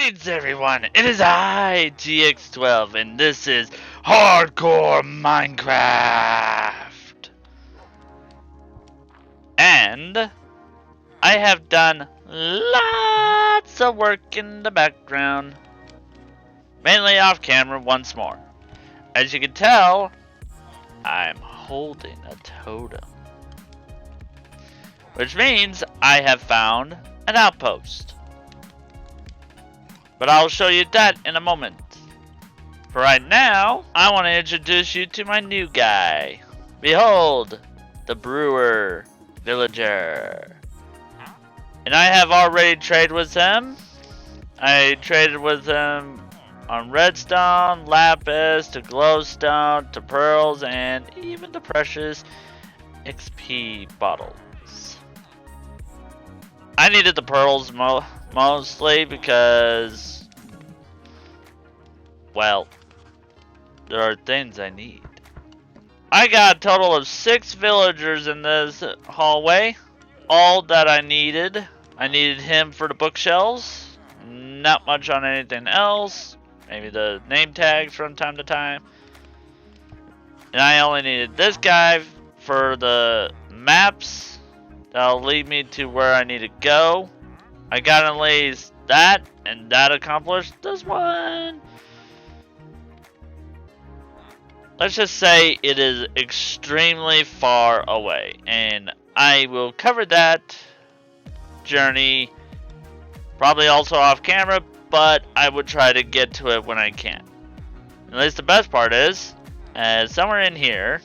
Greetings everyone, it is I, GX12, and this is Hardcore Minecraft. And I have done lots of work in the background, mainly off camera once more. As you can tell, I'm holding a totem, which means I have found an outpost. But I'll show you that in a moment. For right now, I want to introduce you to my new guy. Behold, the brewer villager. And I have already traded with him. I traded with him on redstone, lapis, to glowstone, to pearls, and even the precious XP bottles. I needed the pearls mostly because, well, there are things I need. I got a total of 6 villagers in this hallway. All that I needed. I needed him for the bookshelves. Not much on anything else. Maybe the name tags from time to time. And I only needed this guy for the maps. That'll lead me to where I need to go. I got at least that, and that accomplished this one. Let's just say it is extremely far away, and I will cover that journey probably also off camera, but I would try to get to it when I can. At least the best part is, somewhere in here,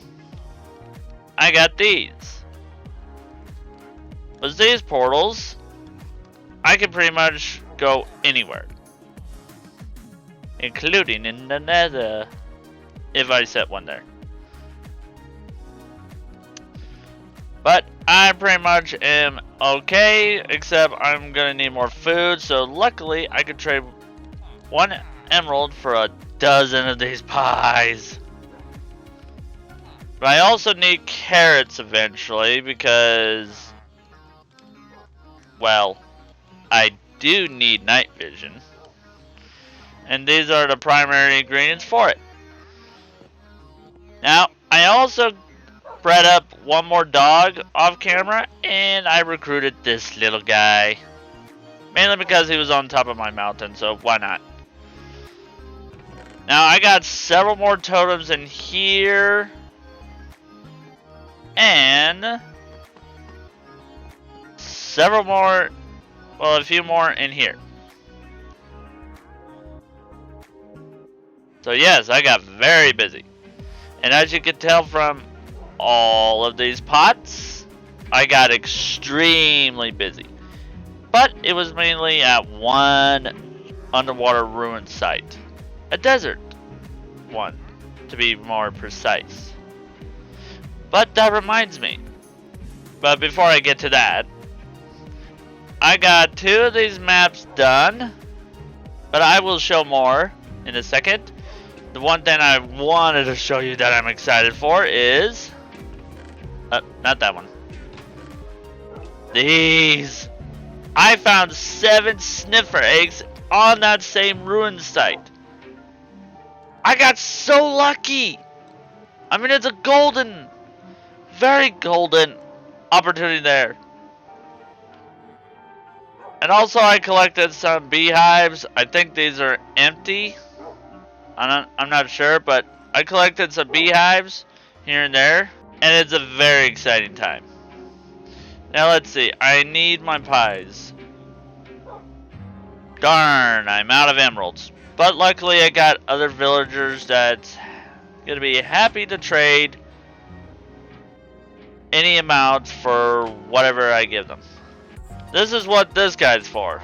I got these. With these portals, I can pretty much go anywhere, including in the nether, if I set one there. But I pretty much am okay, except I'm gonna need more food, so luckily I could trade 1 emerald for a dozen of these pies. But I also need carrots eventually because, well, I do need night vision. And these are the primary ingredients for it. Now, I also bred up 1 more dog off camera, and I recruited this little guy. Mainly because he was on top of my mountain, so why not? Now, I got several more totems in here. And several more, well, a few more in here. So yes, I got very busy. And as you can tell from all of these pots, I got extremely busy. But it was mainly at 1 underwater ruin site. A desert one, to be more precise. But that reminds me. But before I get to that, I got 2 of these maps done. But I will show more in a second. The one thing I wanted to show you that I'm excited for is... not that one. These. I found 7 sniffer eggs on that same ruin site. I got so lucky. I mean, it's a golden, very golden opportunity there. And also I collected some beehives. I think these are empty. I'm not sure, but I collected some beehives here and there. And it's a very exciting time. Now let's see. I need my pies. Darn, I'm out of emeralds. But luckily I got other villagers that's gonna be happy to trade any amount for whatever I give them. This is what this guy's for.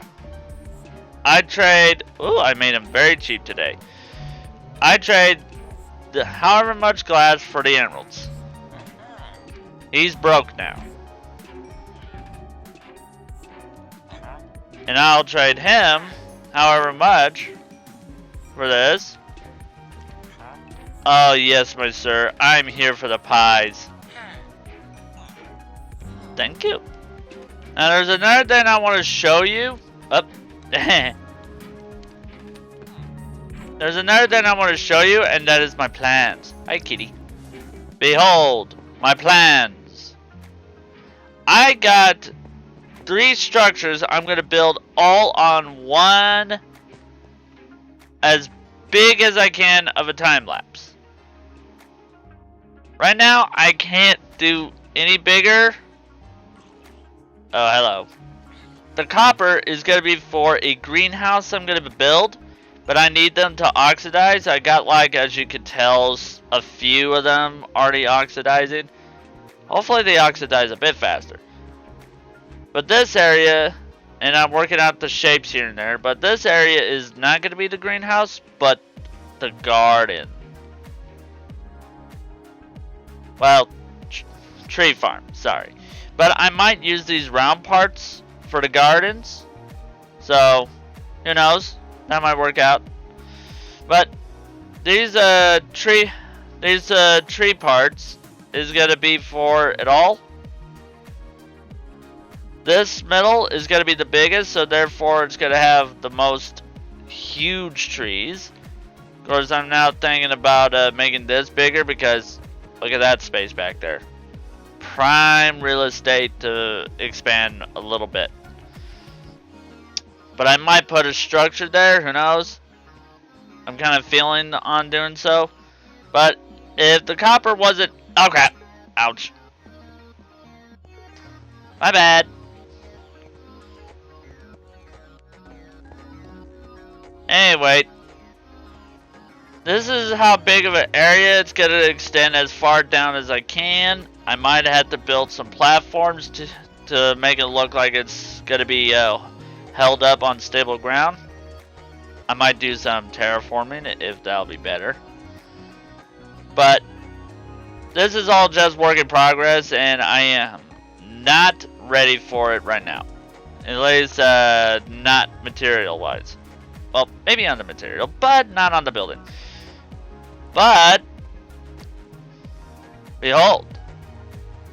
I trade, ooh, I made him very cheap today. I trade however much glass for the emeralds. He's broke now. And I'll trade him however much for this. Oh yes, my sir, I'm here for the pies. Thank you. Now there's another thing I want to show you. there's another thing I want to show you, and that is my plans. Hi, kitty. Behold, my plans. I got 3 structures I'm going to build all on one as big as I can of a time lapse. Right now, I can't do any bigger. Oh, hello. The copper is going to be for a greenhouse I'm going to build, but I need them to oxidize. I got, like, as you can tell, a few of them already oxidizing. Hopefully they oxidize a bit faster. But this area, and I'm working out the shapes here and there, but this area is not going to be the greenhouse, but the garden. Well, tree farm, sorry. But I might use these round parts for the gardens. So, who knows? That might work out. But these tree parts is going to be for it all. This middle is going to be the biggest, so therefore it's going to have the most huge trees. Of course, I'm now thinking about making this bigger because look at that space back there. Prime real estate to expand a little bit. But I might put a structure there, who knows? I'm kind of feeling on doing so. But if the copper wasn't... Oh crap. Ouch. My bad. Anyway, this is how big of an area it's going to extend as far down as I can. I might have to build some platforms to make it look like it's going to be held up on stable ground. I might do some terraforming if that'll be better. But this is all just work in progress, and I am not ready for it right now. At least not material-wise. Well, maybe on the material, but not on the building. But, behold,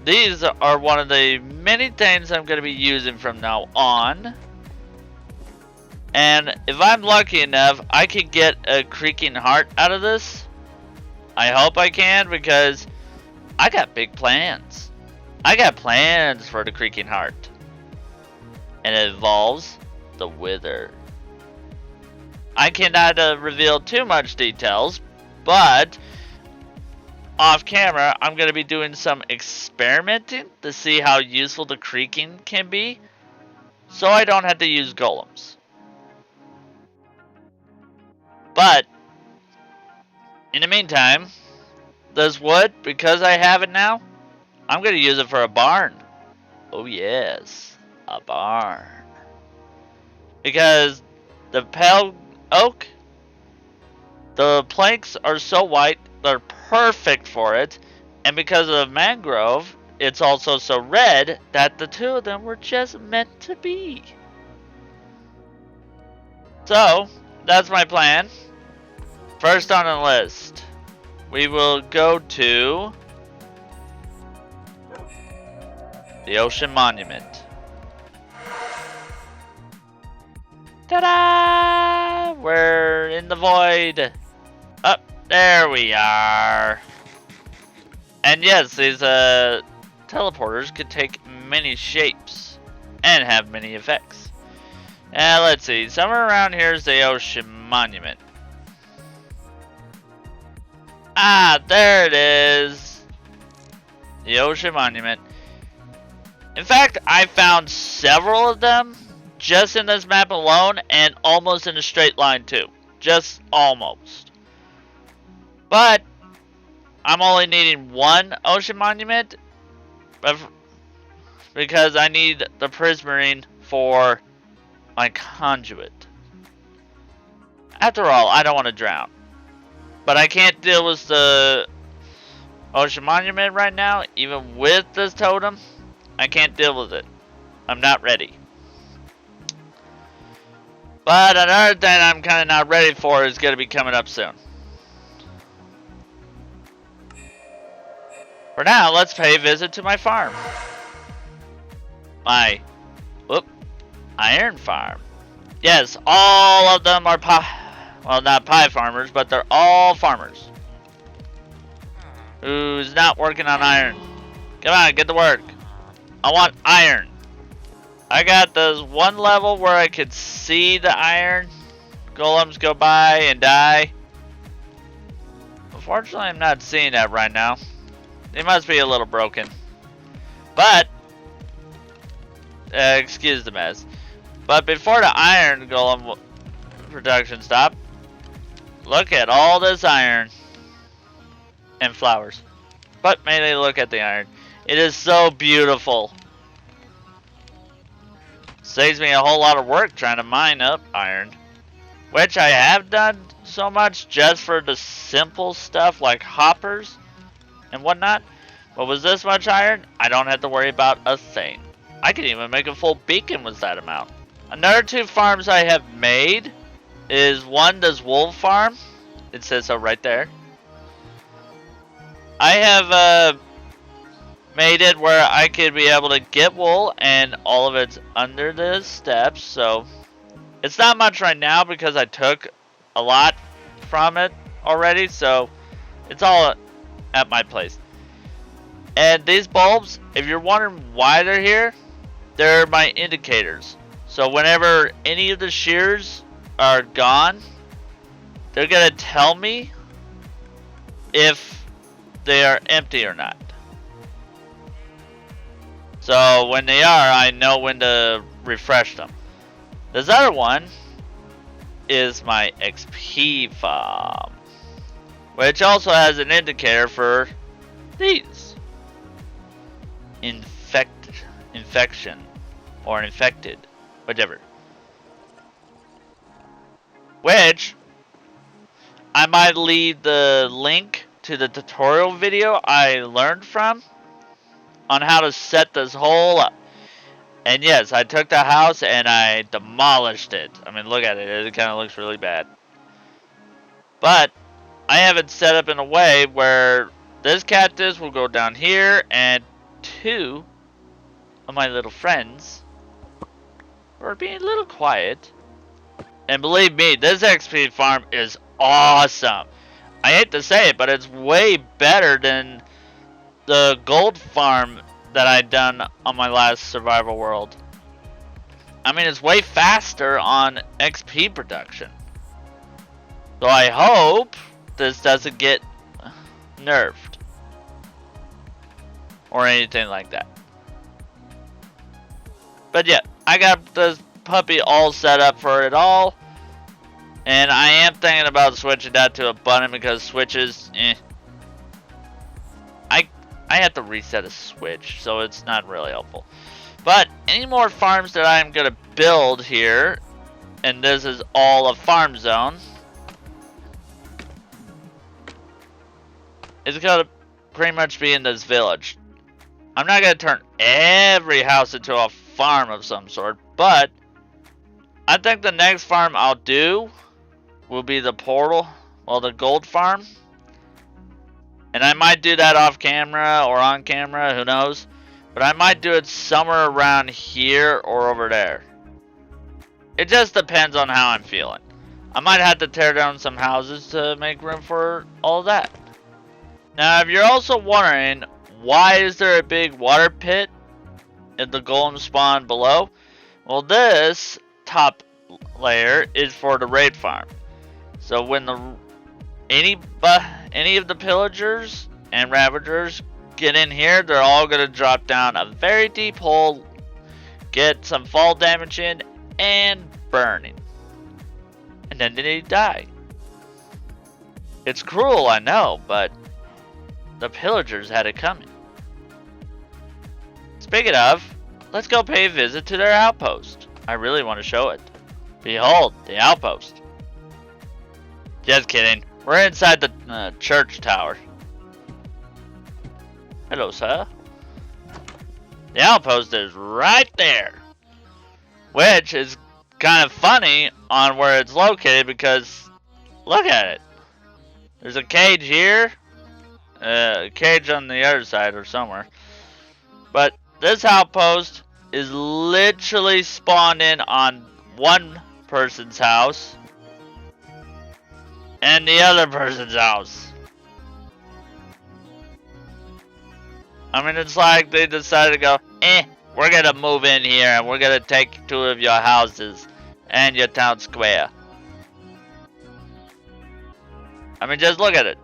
these are one of the many things I'm going to be using from now on. And if I'm lucky enough, I can get a creaking heart out of this. I hope I can, because I got big plans. I got plans for the creaking heart. And it involves the wither. I cannot reveal too much details, but off camera, I'm going to be doing some experimenting to see how useful the creaking can be, so I don't have to use golems. But, in the meantime, this wood, because I have it now, I'm going to use it for a barn. Oh yes, a barn. Because the pale oak, the planks are so white, they're perfect for it. And because of the mangrove, it's also so red that the two of them were just meant to be. So, that's my plan. First on the list, we will go to the Ocean Monument. Ta-da! We're in the void. Oh, there we are. And yes, these teleporters could take many shapes and have many effects. And let's see, somewhere around here is the Ocean Monument. Ah, there it is. The Ocean Monument. In fact, I found several of them just in this map alone, and almost in a straight line too. Just almost. But I'm only needing one Ocean Monument because I need the prismarine for my conduit. After all, I don't want to drown. But I can't deal with the Ocean Monument right now, even with this totem. I can't deal with it. I'm not ready. But another thing I'm kind of not ready for is going to be coming up soon. For now, let's pay a visit to my farm. My, iron farm. Yes, all of them are Well, not pie farmers, but they're all farmers. Who's not working on iron? Come on, get to work. I want iron. I got this one level where I could see the iron golems go by and die. Unfortunately, I'm not seeing that right now. They must be a little broken. But, excuse the mess. But before the iron golem production stopped, look at all this iron and flowers. But mainly look at the iron. It is so beautiful. Saves me a whole lot of work trying to mine up iron. Which I have done so much just for the simple stuff like hoppers and whatnot. But with this much iron, I don't have to worry about a thing. I could even make a full beacon with that amount. Another 2 farms I have made is one, this wool farm. It says so right there. I have made it where I could be able to get wool and all of it's under the steps. So it's not much right now because I took a lot from it already. So it's all at my place. And these bulbs, if you're wondering why they're here, they're my indicators. So whenever any of the shears are gone, they're gonna tell me if they are empty or not. So when they are, I know when to refresh them. This other one is my XP farm, which also has an indicator for these. Infection, or infected, whatever. Which, I might leave the link to the tutorial video I learned from on how to set this whole up. And yes, I took the house and I demolished it. I mean, look at it. It kind of looks really bad. But I have it set up in a way where this cactus will go down here and 2 of my little friends are being a little quiet. And believe me, this XP farm is awesome. I hate to say it, but it's way better than the gold farm that I'd done on my last survival world. I mean, it's way faster on XP production. So I hope this doesn't get nerfed or anything like that. But yeah, I got this puppy all set up for it all. And I am thinking about switching that to a button because switches, I have to reset a switch, so it's not really helpful. But any more farms that I'm going to build here, and this is all a farm zone, it's going to pretty much be in this village. I'm not going to turn every house into a farm of some sort, but I think the next farm I'll do will be the portal, well, the gold farm. And I might do that off camera or on camera, who knows. But I might do it somewhere around here or over there. It just depends on how I'm feeling. I might have to tear down some houses to make room for all of that. Now, if you're also wondering, why is there a big water pit in the golem spawn below? Well, this top layer is for the raid farm. So when any of the pillagers and ravagers get in here, they're all going to drop down a very deep hole, get some fall damage in, and burning. And then they die. It's cruel, I know, but the pillagers had it coming. Speaking of, let's go pay a visit to their outpost. I really want to show it. Behold, the outpost. Just kidding. We're inside the church tower. Hello, sir. The outpost is right there. Which is kind of funny on where it's located because look at it. There's a cage here. A cage on the other side or somewhere. But this outpost is literally spawned in on one person's house. and the other person's house. I mean, it's like they decided to go, we're gonna move in here and we're gonna take 2 of your houses and your town square. I mean, just look at it.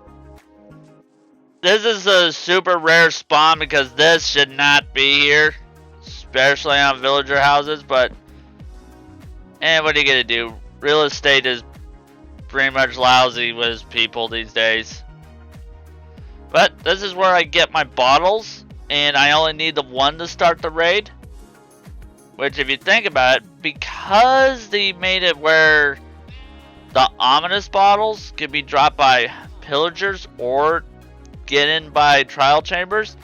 This is a super rare spawn because this should not be here, especially on villager houses, but what are you gonna do? Real estate is pretty much lousy with people these days. But this is where I get my bottles, and I only need the 1 to start the raid. Which, if you think about it, because they made it where the ominous bottles can be dropped by pillagers or get in by trial chambers,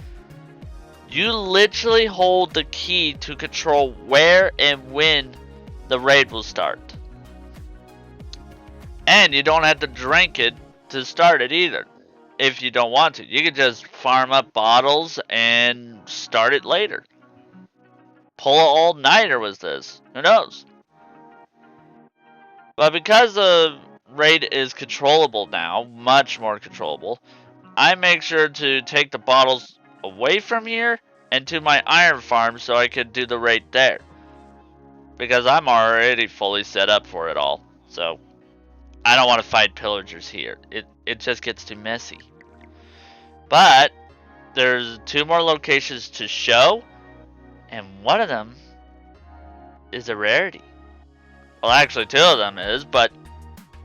you literally hold the key to control where and when the raid will start. And you don't have to drink it to start it either. If you don't want to, you can just farm up bottles and start it later. Pull an all-nighter with this. Who knows? But because the raid is controllable now, much more controllable, I make sure to take the bottles away from here and to my iron farm so I can do the raid there. Because I'm already fully set up for it all. So I don't want to fight pillagers here. It just gets too messy. But there's 2 more locations to show, and one of them is a rarity. Well, actually 2 of them is, but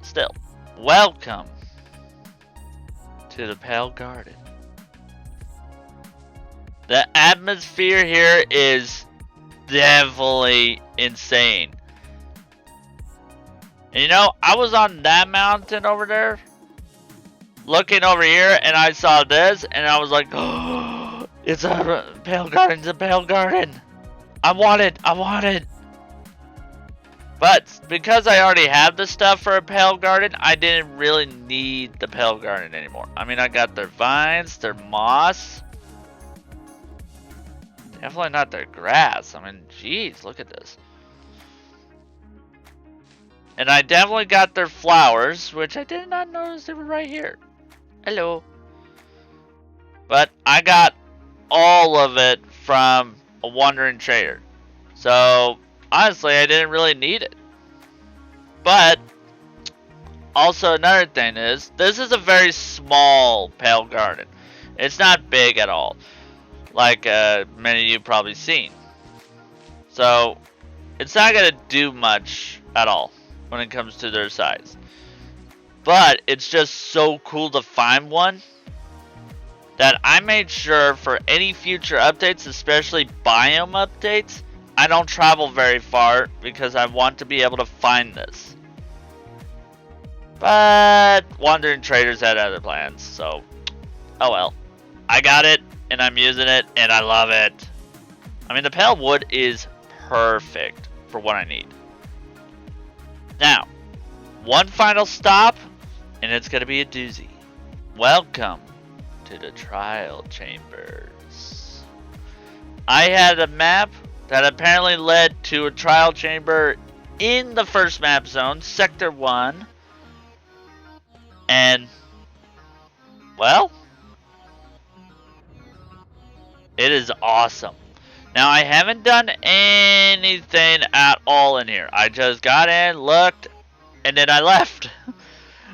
still. Welcome to the Pale Garden. The atmosphere here is definitely insane. And you know, I was on that mountain over there, looking over here, and I saw this, and I was like, oh, it's a Pale Garden, it's a Pale Garden. I want it, I want it. But because I already have the stuff for a Pale Garden, I didn't really need the Pale Garden anymore. I mean, I got their vines, their moss. Definitely not their grass. I mean, jeez, look at this. And I definitely got their flowers, which I did not notice they were right here. Hello. But I got all of it from a wandering trader. So, honestly, I didn't really need it. But, also another thing is, this is a very small Pale Garden. It's not big at all, like many of you probably seen. So, it's not going to do much at all when it comes to their size. But, it's just so cool to find one that I made sure for any future updates, especially biome updates, I don't travel very far because I want to be able to find this. But wandering traders had other plans, so oh well. I got it, and I'm using it, and I love it. I mean, the pale wood is perfect for what I need. Now, one final stop, and it's going to be a doozy. Welcome to the trial chambers. I had a map that apparently led to a trial chamber in the first map zone, Sector 1. And, well, it is awesome. Now, I haven't done anything at all in here. I just got in, looked, and then I left.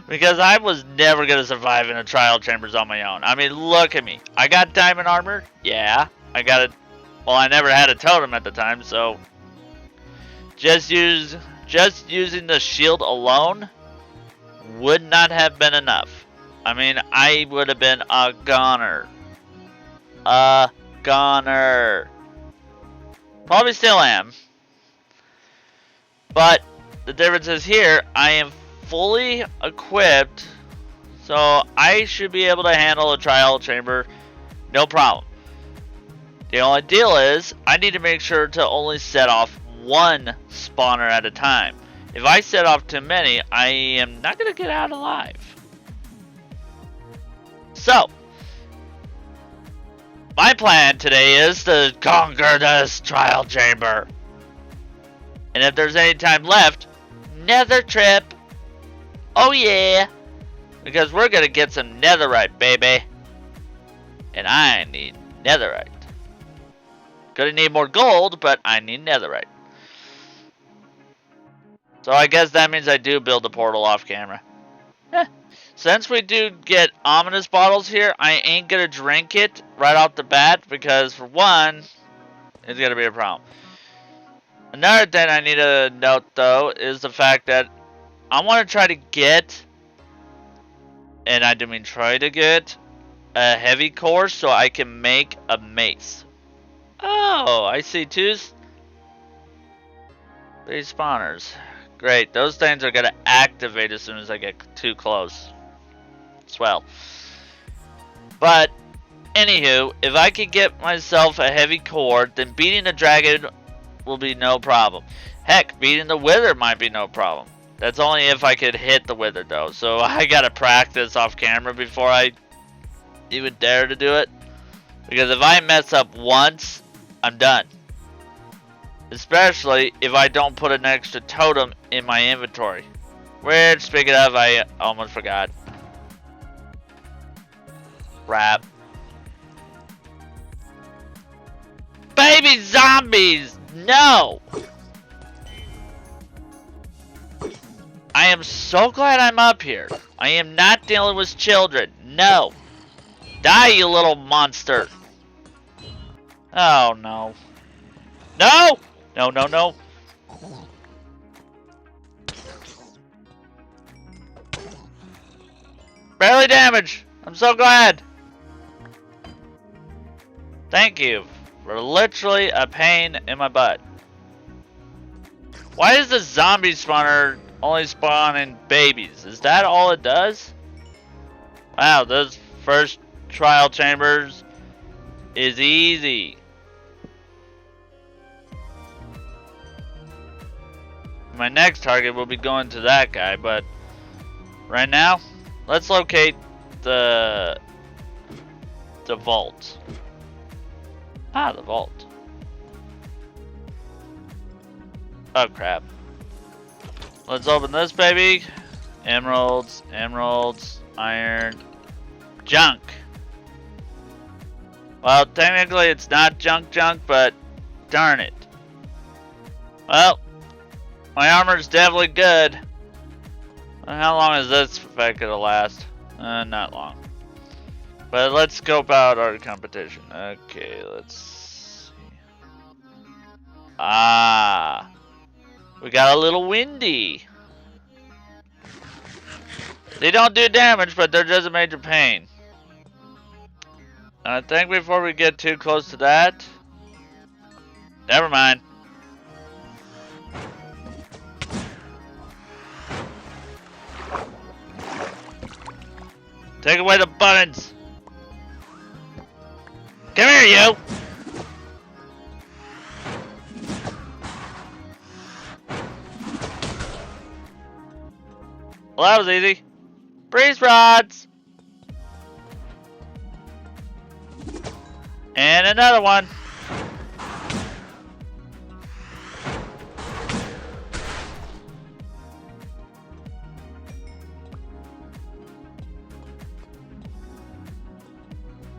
Because I was never going to survive in a trial chambers on my own. I mean, look at me. I got diamond armor. Yeah, I got it. Well, I never had a totem at the time, so just using the shield alone would not have been enough. I mean, I would have been a goner. A goner. Probably still am. But the difference is here, I am fully equipped, so I should be able to handle a trial chamber no problem. The only deal is I need to make sure to only set off one spawner at a time. If I set off too many, I am not going to get out alive. So, my plan today is to conquer this trial chamber. And if there's any time left, nether trip. Oh yeah. Because we're gonna get some netherite, baby. And I need netherite. Gonna need more gold, but I need netherite. So I guess that means I do build a portal off camera. Since we do get ominous bottles here, I ain't gonna drink it right off the bat because for one, it's gonna be a problem. Another thing I need to note though is the fact that I want to try to get, and I do mean try to get, a heavy core so I can make a mace. Oh, I see these spawners. Great, those things are gonna activate as soon as I get too close. Swell. But anywho, if I could get myself a heavy core, then beating the dragon will be no problem. Heck, beating the wither might be no problem. That's only if I could hit the wither though. So I gotta practice off camera before I even dare to do it. Because if I mess up once, I'm done. Especially if I don't put an extra totem in my inventory. Which, speaking of, I almost forgot. Crap. Baby zombies! No! I am so glad I'm up here. I am not dealing with children. No. Die, you little monster. Oh, no. No! No, no, no. Barely damaged. I'm so glad. Thank you for literally a pain in my butt. Why does the zombie spawner only spawn in babies? Is that all it does? Wow, those first trial chambers is easy. My next target will be going to that guy, but right now, let's locate the vault. Ah, the vault. Oh crap. Let's open this baby. Emeralds, emeralds, iron, junk. Well, technically it's not junk, but darn it. Well, my armor's definitely good. How long is this effect gonna last? Not long. But let's scope out our competition. Okay, let's see. Ah, we got a little windy. They don't do damage, but they're just a major pain. I think before we get too close to that, never mind. Take away the buttons. Come here, you. Well, that was easy. Breeze rods. And another one.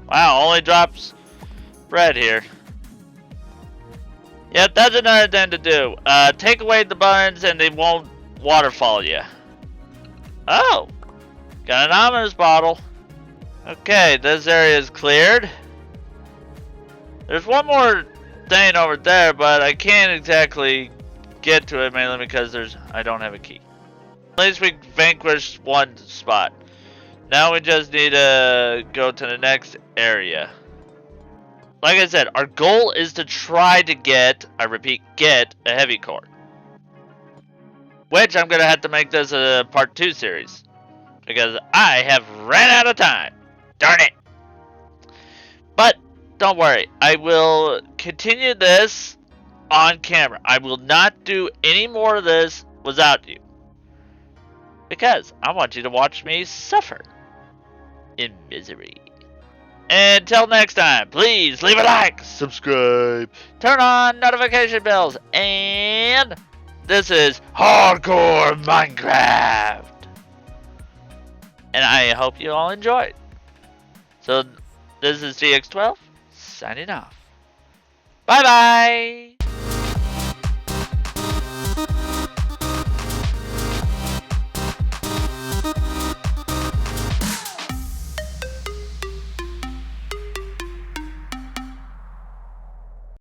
Wow, only drops bread here. Yep, that's another thing to do. Take away the buttons and they won't waterfall you. Oh, got an ominous bottle. Okay, this area is cleared. There's one more thing over there, but I can't exactly get to it mainly because I don't have a key. At least we vanquished one spot. Now we just need to go to the next area. Like I said, our goal is to try to get, I repeat, get a heavy core. Which I'm going to have to make this a part 2 series. Because I have ran out of time. Darn it. But don't worry, I will continue this on camera. I will not do any more of this without you. Because I want you to watch me suffer in misery. Until next time, please leave a like, subscribe, turn on notification bells, and this is Hardcore Minecraft. and I hope you all enjoyed. So, this is GX12, signing off. Bye bye!